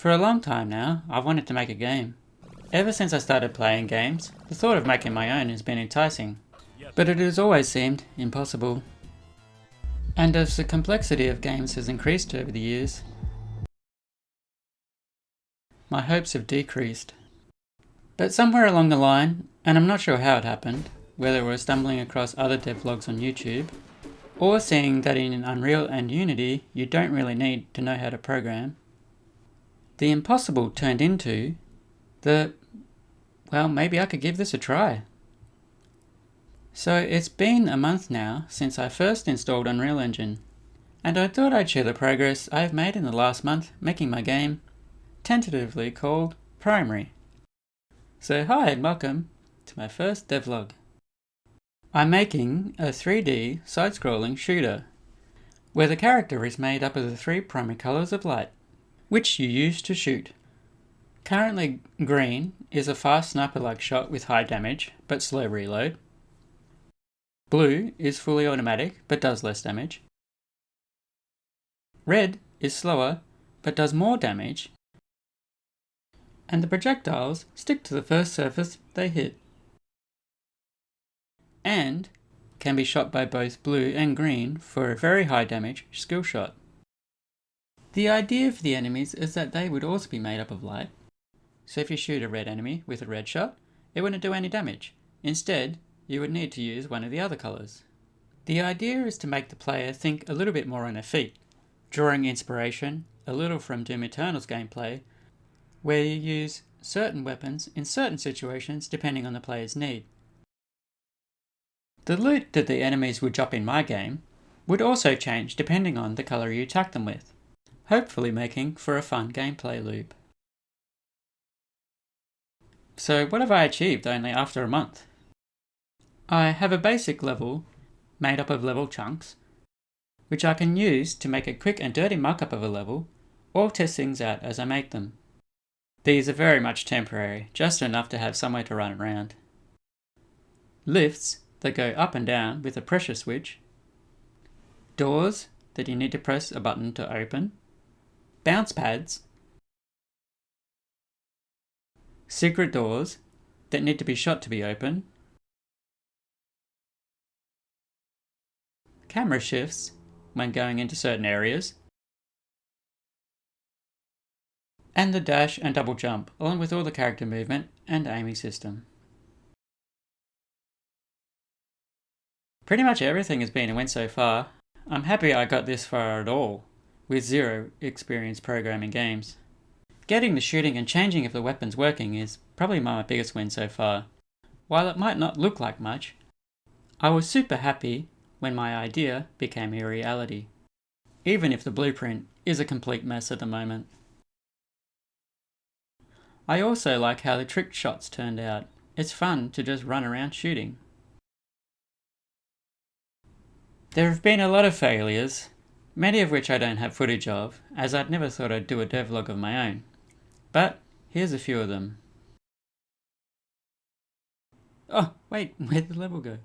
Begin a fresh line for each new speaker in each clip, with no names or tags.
For a long time now, I've wanted to make a game. Ever since I started playing games, the thought of making my own has been enticing, but it has always seemed impossible. And as the complexity of games has increased over the years, my hopes have decreased. But somewhere along the line, and I'm not sure how it happened, whether it was stumbling across other devlogs on YouTube, or seeing that in Unreal and Unity you don't really need to know how to program, the impossible turned into well, maybe I could give this a try. So it's been a month now since I first installed Unreal Engine, and I thought I'd share the progress I've made in the last month making my game, tentatively called Primary. So hi and welcome to my first devlog. I'm making a 3D side-scrolling shooter, where the character is made up of the three primary colours of light, which you use to shoot. Currently green is a fast sniper-like shot with high damage but slow reload. Blue is fully automatic but does less damage. Red is slower but does more damage. And the projectiles stick to the first surface they hit, and can be shot by both blue and green for a very high damage skill shot. The idea for the enemies is that they would also be made up of light, so if you shoot a red enemy with a red shot, it wouldn't do any damage. Instead, you would need to use one of the other colours. The idea is to make the player think a little bit more on their feet, drawing inspiration a little from Doom Eternal's gameplay, where you use certain weapons in certain situations depending on the player's need. The loot that the enemies would drop in my game would also change depending on the colour you attack them with, hopefully making for a fun gameplay loop. So what have I achieved only after a month? I have a basic level made up of level chunks, which I can use to make a quick and dirty mock-up of a level, or test things out as I make them. These are very much temporary, just enough to have somewhere to run around. Lifts that go up and down with a pressure switch. Doors that you need to press a button to open. Bounce pads. Secret doors that need to be shot to be open. Camera shifts when going into certain areas. And the dash and double jump, along with all the character movement and aiming system. Pretty much everything has been a win so far. I'm happy I got this far at all, with zero experience programming games. Getting the shooting and changing of the weapons working is probably my biggest win so far. While it might not look like much, I was super happy when my idea became a reality, even if the blueprint is a complete mess at the moment. I also like how the trick shots turned out. It's fun to just run around shooting. There have been a lot of failures, many of which I don't have footage of, as I'd never thought I'd do a devlog of my own. But here's a few of them. Oh, wait, where'd the level go?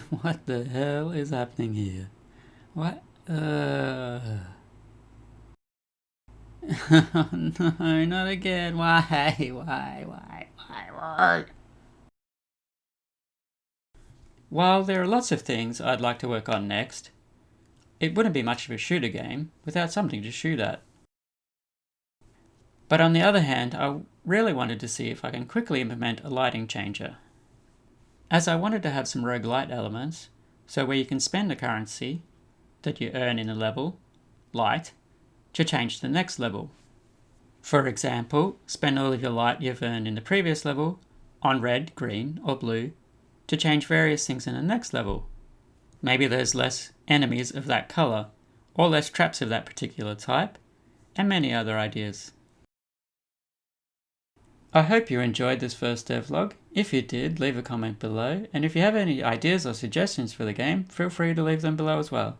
What the hell is happening here? What? No, not again. Why? While there are lots of things I'd like to work on next, it wouldn't be much of a shooter game without something to shoot at. But on the other hand, I really wanted to see if I can quickly implement a lighting changer, as I wanted to have some roguelite elements, so where you can spend a currency that you earn in a level, light, to change to the next level. For example, spend all of your light you've earned in the previous level on red, green, or blue to change various things in the next level. Maybe there's less enemies of that colour, or less traps of that particular type, and many other ideas. I hope you enjoyed this first devlog. If you did, leave a comment below, and if you have any ideas or suggestions for the game, feel free to leave them below as well.